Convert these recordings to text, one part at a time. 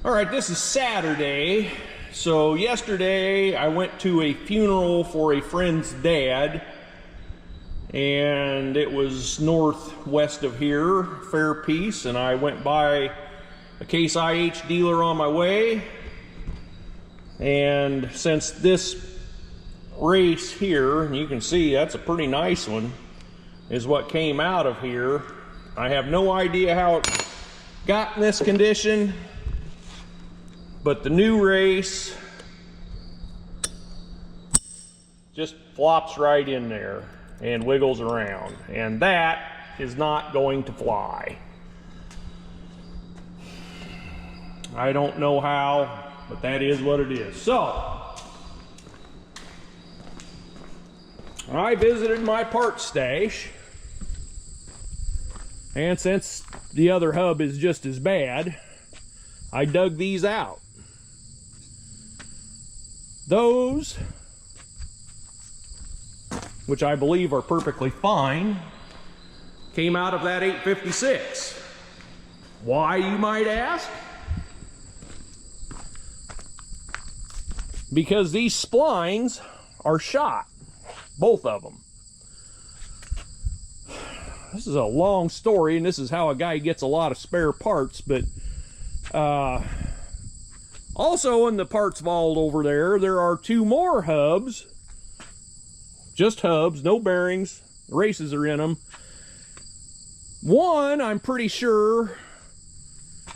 All right, this is Saturday. So yesterday I went to a funeral for a friend's dad, and it was northwest of here, Fairpeace, and I went by a Case IH dealer on my way. And since this race here, and you can see that's a pretty nice one, is what came out of here, I have no idea how it got in this condition, but the new race just flops right in there and wiggles around, and that is not going to fly. I don't know how, but that is what it is. So I visited my parts stash, and since the other hub is just as bad, I dug these out. Those, which I believe are perfectly fine, came out of that 856. Why, you might ask? Because these splines are shot, both of them. This is a long story, and this is how a guy gets a lot of spare parts, but also in the parts vault over there are two more hubs. Just hubs, no bearings. The races are in them. One, I'm pretty sure,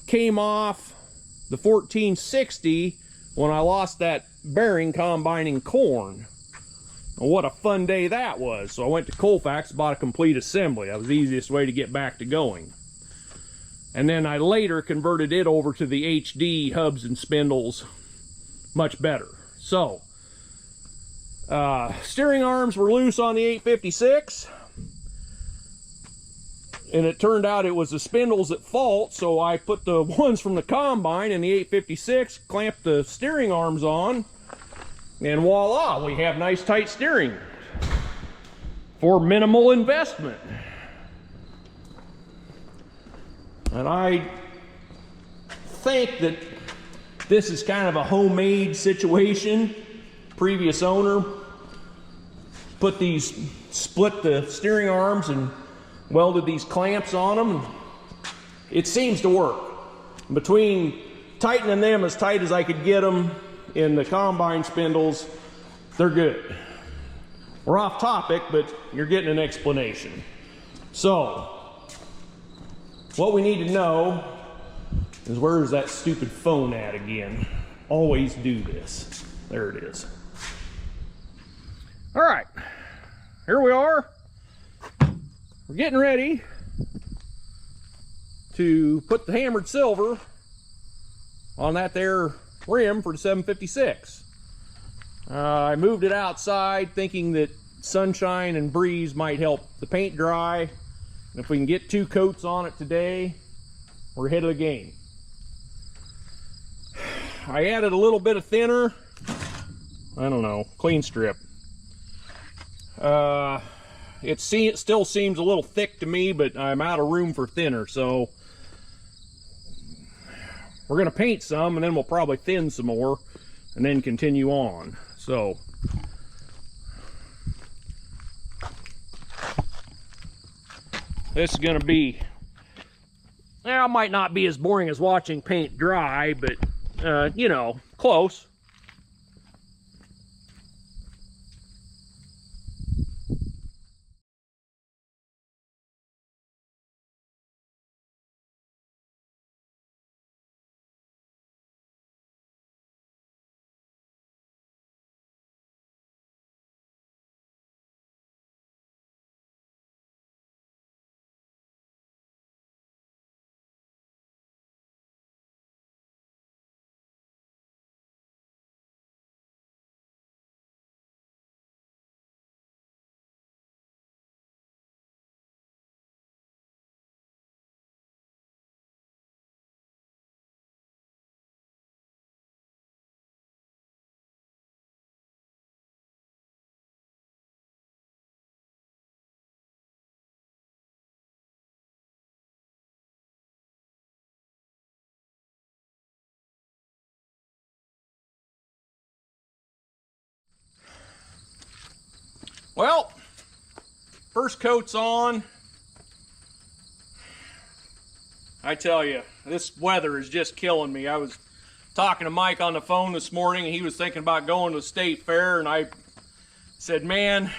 came off the 1460 when I lost that bearing combining corn. And what a fun day that was. So I went to Colfax, bought a complete assembly. That was the easiest way to get back to going. And then I later converted it over to the HD hubs and spindles, much better. So, steering arms were loose on the 856, and it turned out it was the spindles at fault, so I put the ones from the combine in the 856, clamped the steering arms on, and voila, we have nice tight steering for minimal investment. And I think that this is kind of a homemade situation. Previous owner split the steering arms and welded these clamps on them. It seems to work. Between tightening them as tight as I could get them in the combine spindles, they're good. We're off topic, but you're getting an explanation. So, what we need to know is, where is that stupid phone at again? Always do this. There it is. All right, here we are. We're getting ready to put the hammered silver on that there rim for the 756. I moved it outside thinking that sunshine and breeze might help the paint dry. And if we can get 2 coats on it today, we're ahead of the game. I added a little bit of thinner, I don't know, clean strip. It still seems a little thick to me, but I'm out of room for thinner, so we're gonna paint some, and then we'll probably thin some more and then continue on. So this is gonna be, well, it might not be as boring as watching paint dry, but you know, close. Well, first coat's on. I tell you, this weather is just killing me. I was talking to Mike on the phone this morning, and he was thinking about going to the state fair, and I said, man,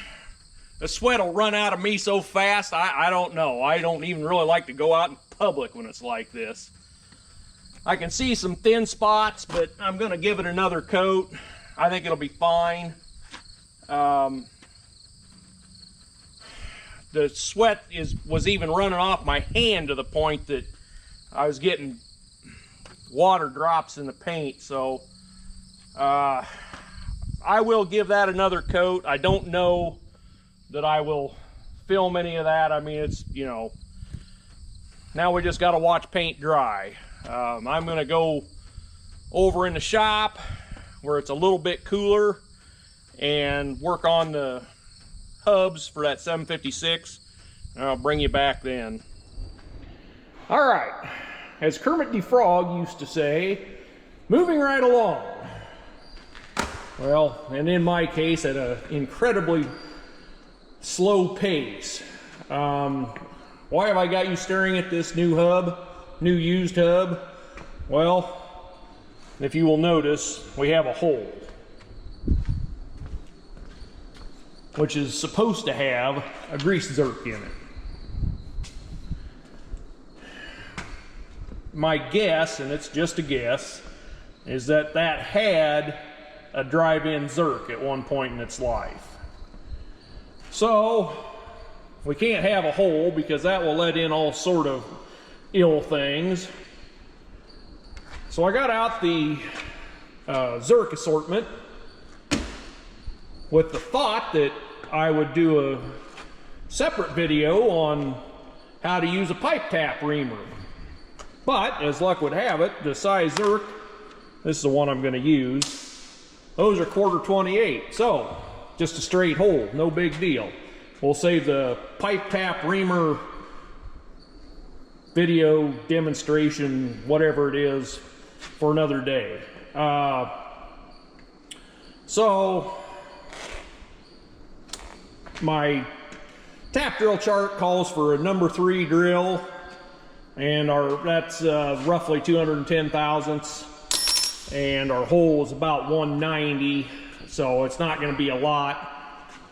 the sweat will run out of me so fast, I don't know. I don't even really like to go out in public when it's like this. I can see some thin spots, but I'm going to give it another coat. I think it'll be fine. The sweat was even running off my hand to the point that I was getting water drops in the paint. So I will give that another coat. I don't know that I will film any of that. I mean, it's, you know, now we just got to watch paint dry. I'm going to go over in the shop where it's a little bit cooler and work on the hubs for that 756, and I'll bring you back then. All right, as Kermit the Frog used to say, moving right along. Well, and in my case, at an incredibly slow pace. Why have I got you staring at this new hub, new used hub? Well, if you will notice, we have a hole, which is supposed to have a grease zerk in it. My guess, and it's just a guess, is that that had a drive-in zerk at one point in its life. So we can't have a hole because that will let in all sort of ill things. So I got out the zerk assortment with the thought that I would do a separate video on how to use a pipe tap reamer. But as luck would have it, the size zerk, this is the one I'm going to use, those are 1/4 so just a straight hole, no big deal. We'll save the pipe tap reamer video demonstration, whatever it is, for another day. So my tap drill chart calls for a number 3 drill, and that's roughly 210 thousandths, and our hole is about 190, so it's not going to be a lot.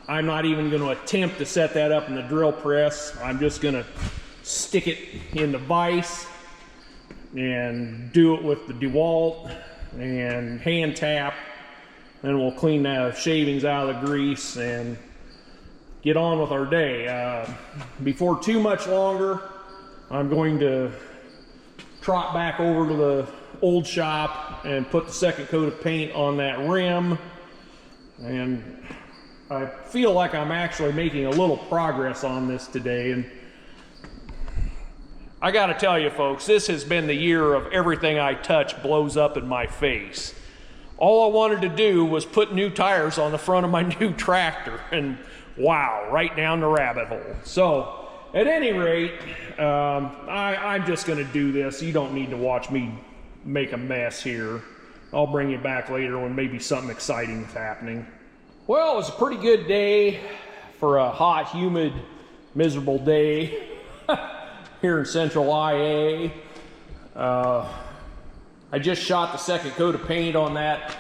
I'm not even going to attempt to set that up in the drill press. I'm just going to stick it in the vise and do it with the DeWalt and hand tap. Then we'll clean the shavings out of the grease and get on with our day. Before too much longer, I'm going to trot back over to the old shop and put the second coat of paint on that rim. And I feel like I'm actually making a little progress on this today. And I gotta tell you folks, this has been the year of everything I touch blows up in my face. All I wanted to do was put new tires on the front of my new tractor, and wow, right down the rabbit hole. So at any rate, I'm just gonna do this. You don't need to watch me make a mess here. I'll bring you back later when maybe something exciting is happening. Well, it was a pretty good day for a hot, humid, miserable day here in central IA. I just shot the second coat of paint on that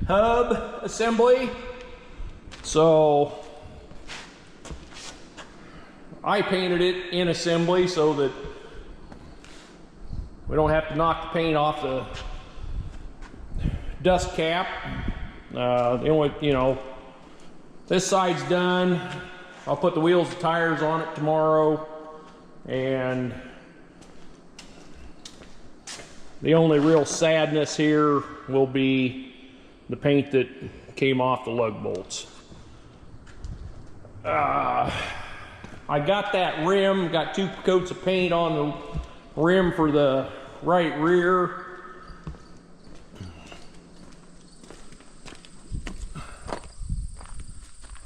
hub assembly. So I painted it in assembly so that we don't have to knock the paint off the dust cap. The only, you know, this side's done. I'll put the wheels and tires on it tomorrow, and the only real sadness here will be the paint that came off the lug bolts. I got that rim, got 2 coats of paint on the rim for the right rear.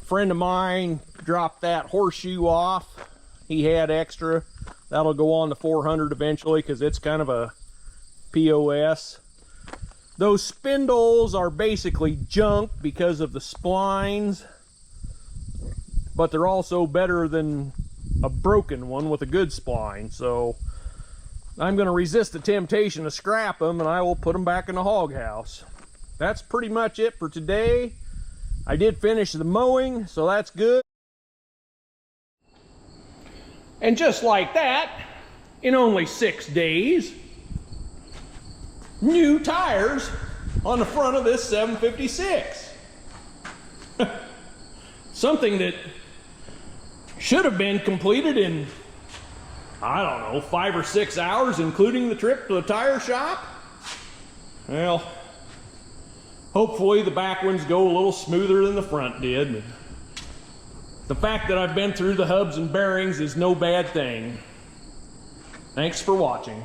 Friend of mine dropped that horseshoe off. He had extra. That'll go on the 400 eventually because it's kind of a POS. Those spindles are basically junk because of the splines. but they're also better than a broken one with a good spline. So I'm going to resist the temptation to scrap them, and I will put them back in the hog house. That's pretty much it for today. I did finish the mowing, so that's good. And just like that, in only 6 days, new tires on the front of this 756. Something that should have been completed in, I don't know, 5 or 6 hours, including the trip to the tire shop. Well, hopefully the back ones go a little smoother than the front did. The fact that I've been through the hubs and bearings is no bad thing. Thanks for watching.